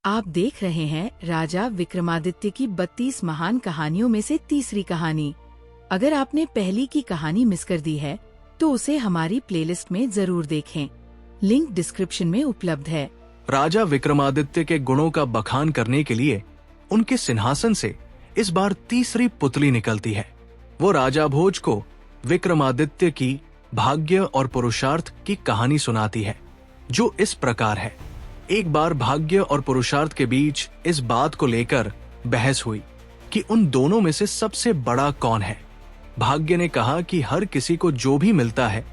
आप देख रहे हैं राजा विक्रमादित्य की 32 महान कहानियों में से तीसरी कहानी। अगर आपने पहली की कहानी मिस कर दी है तो उसे हमारी प्लेलिस्ट में जरूर देखें। लिंक डिस्क्रिप्शन में उपलब्ध है। राजा विक्रमादित्य के गुणों का बखान करने के लिए उनके सिंहासन से इस बार तीसरी पुतली निकलती है। वो राजा भोज को विक्रमादित्य की भाग्य और पुरुषार्थ की कहानी सुनाती है, जो इस प्रकार है। एक बार भाग्य और पुरुषार्थ के बीच इस बात को लेकर बहस हुई कि उन दोनों में से सबसे बड़ा कौन है। भाग्य ने कहा कि हर किसी को जो भी मिलता है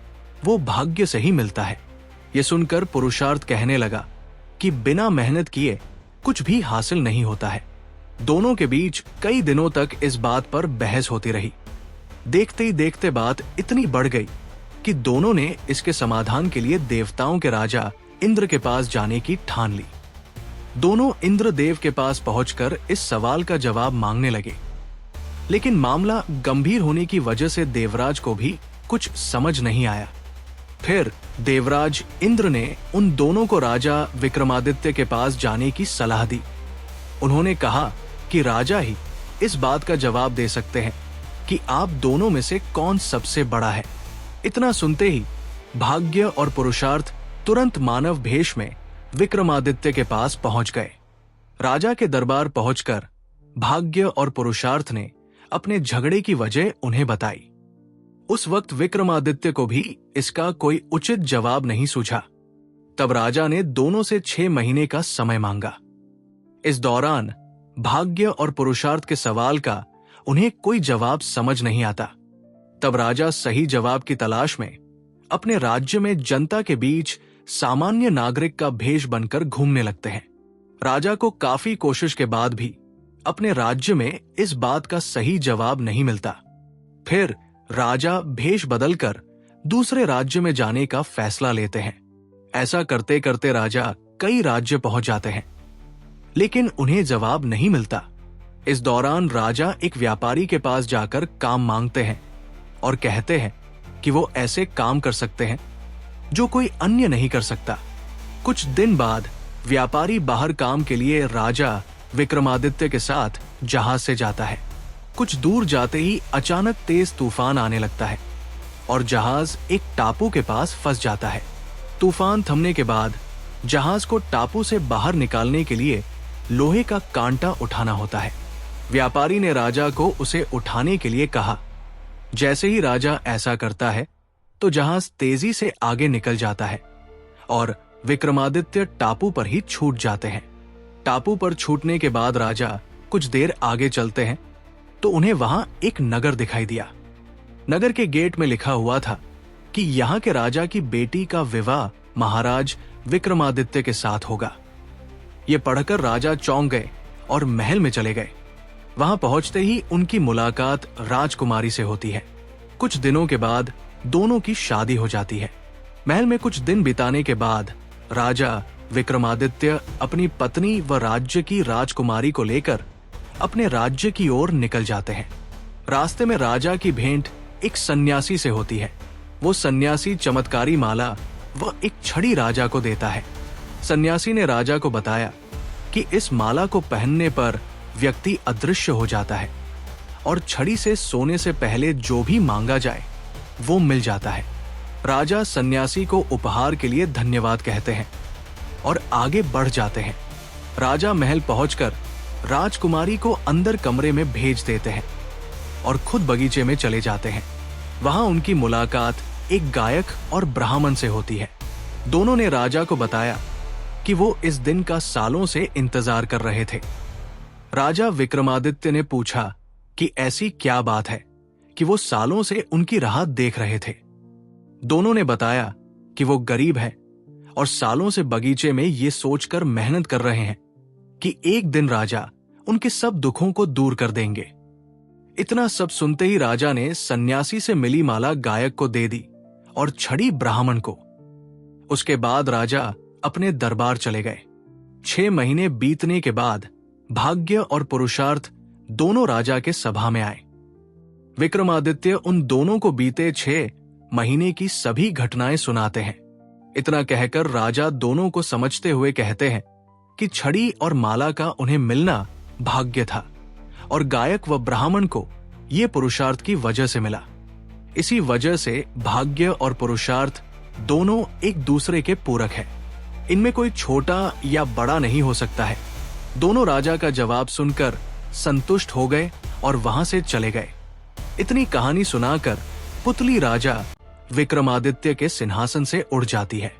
वो भाग्य से ही मिलता है। ये सुनकर पुरुषार्थ कहने लगा कि बिना मेहनत किए कुछ भी हासिल नहीं होता है। दोनों के बीच कई दिनों तक इस बात पर बहस होती रही। देखते ही देखते बात इतनी बढ़ गई कि दोनों ने इसके समाधान के लिए देवताओं के राजा इंद्र के पास जाने की ठान ली। दोनों इंद्रदेव के पास पहुंचकर इस सवाल का जवाब मांगने लगे, लेकिन मामला गंभीर होने की वजह से देवराज को भी कुछ समझ नहीं आया। फिर देवराज इंद्र ने उन दोनों को राजा विक्रमादित्य के पास जाने की सलाह दी। उन्होंने कहा कि राजा ही इस बात का जवाब दे सकते हैं कि आप दोनों में से कौन सबसे बड़ा है। इतना सुनते ही भाग्य और पुरुषार्थ तुरंत मानव भेष में विक्रमादित्य के पास पहुंच गए। राजा के दरबार पहुंचकर भाग्य और पुरुषार्थ ने अपने झगड़े की वजह उन्हें बताई। उस वक्त विक्रमादित्य को भी इसका कोई उचित जवाब नहीं सूझा। तब राजा ने दोनों से 6 महीने का समय मांगा। इस दौरान भाग्य और पुरुषार्थ के सवाल का उन्हें कोई जवाब समझ नहीं आता। तब राजा सही जवाब की तलाश में अपने राज्य में जनता के बीच सामान्य नागरिक का भेष बनकर घूमने लगते हैं। राजा को काफी कोशिश के बाद भी अपने राज्य में इस बात का सही जवाब नहीं मिलता। फिर राजा भेष बदलकर दूसरे राज्य में जाने का फैसला लेते हैं। ऐसा करते करते राजा कई राज्य पहुंच जाते हैं, लेकिन उन्हें जवाब नहीं मिलता। इस दौरान राजा एक व्यापारी के पास जाकर काम मांगते हैं और कहते हैं कि वो ऐसे काम कर सकते हैं जो कोई अन्य नहीं कर सकता। कुछ दिन बाद व्यापारी बाहर काम के लिए राजा विक्रमादित्य के साथ जहाज से जाता है। कुछ दूर जाते ही अचानक तेज तूफान आने लगता है और जहाज एक टापू के पास फंस जाता है। तूफान थमने के बाद जहाज को टापू से बाहर निकालने के लिए लोहे का कांटा उठाना होता है। व्यापारी ने राजा को उसे उठाने के लिए कहा। जैसे ही राजा ऐसा करता है तो जहाज तेजी से आगे निकल जाता है और विक्रमादित्य टापू पर ही छूट जाते हैं। टापू पर छूटने के बाद राजा कुछ देर आगे चलते हैं तो उन्हें वहां एक नगर दिखाई दिया। नगर के गेट में लिखा हुआ था कि यहाँ के राजा की बेटी का विवाह महाराज विक्रमादित्य के साथ होगा। ये पढ़कर राजा चौंक गए और महल में चले गए। वहां पहुंचते ही उनकी मुलाकात राजकुमारी से होती है। कुछ दिनों के बाद दोनों की शादी हो जाती है। महल में कुछ दिन बिताने के बाद राजा विक्रमादित्य अपनी पत्नी व राज्य की राजकुमारी को लेकर अपने राज्य की ओर निकल जाते हैं। रास्ते में राजा की भेंट एक सन्यासी से होती है। वो सन्यासी चमत्कारी माला व एक छड़ी राजा को देता है। सन्यासी ने राजा को बताया कि इस माला को पहनने पर व्यक्ति अदृश्य हो जाता है और छड़ी से सोने से पहले जो भी मांगा जाए वो मिल जाता है। राजा सन्यासी को उपहार के लिए धन्यवाद कहते हैं और आगे बढ़ जाते हैं। राजा महल पहुंचकर राजकुमारी को अंदर कमरे में भेज देते हैं और खुद बगीचे में चले जाते हैं। वहां उनकी मुलाकात एक गायक और ब्राह्मण से होती है। दोनों ने राजा को बताया कि वो इस दिन का सालों से इंतजार कर रहे थे। राजा विक्रमादित्य ने पूछा कि ऐसी क्या बात है कि वो सालों से उनकी राह देख रहे थे। दोनों ने बताया कि वो गरीब हैं और सालों से बगीचे में ये सोचकर मेहनत कर रहे हैं कि एक दिन राजा उनके सब दुखों को दूर कर देंगे। इतना सब सुनते ही राजा ने सन्यासी से मिली माला गायक को दे दी और छड़ी ब्राह्मण को। उसके बाद राजा अपने दरबार चले गए। 6 महीने बीतने के बाद भाग्य और पुरुषार्थ दोनों राजा के सभा में आए। विक्रमादित्य उन दोनों को बीते 6 महीने की सभी घटनाएं सुनाते हैं। इतना कहकर राजा दोनों को समझते हुए कहते हैं कि छड़ी और माला का उन्हें मिलना भाग्य था और गायक व ब्राह्मण को ये पुरुषार्थ की वजह से मिला। इसी वजह से भाग्य और पुरुषार्थ दोनों एक दूसरे के पूरक है। इनमें कोई छोटा या बड़ा नहीं हो सकता है। दोनों राजा का जवाब सुनकर संतुष्ट हो गए और वहां से चले गए। इतनी कहानी सुनाकर पुतली राजा विक्रमादित्य के सिंहासन से उड़ जाती है।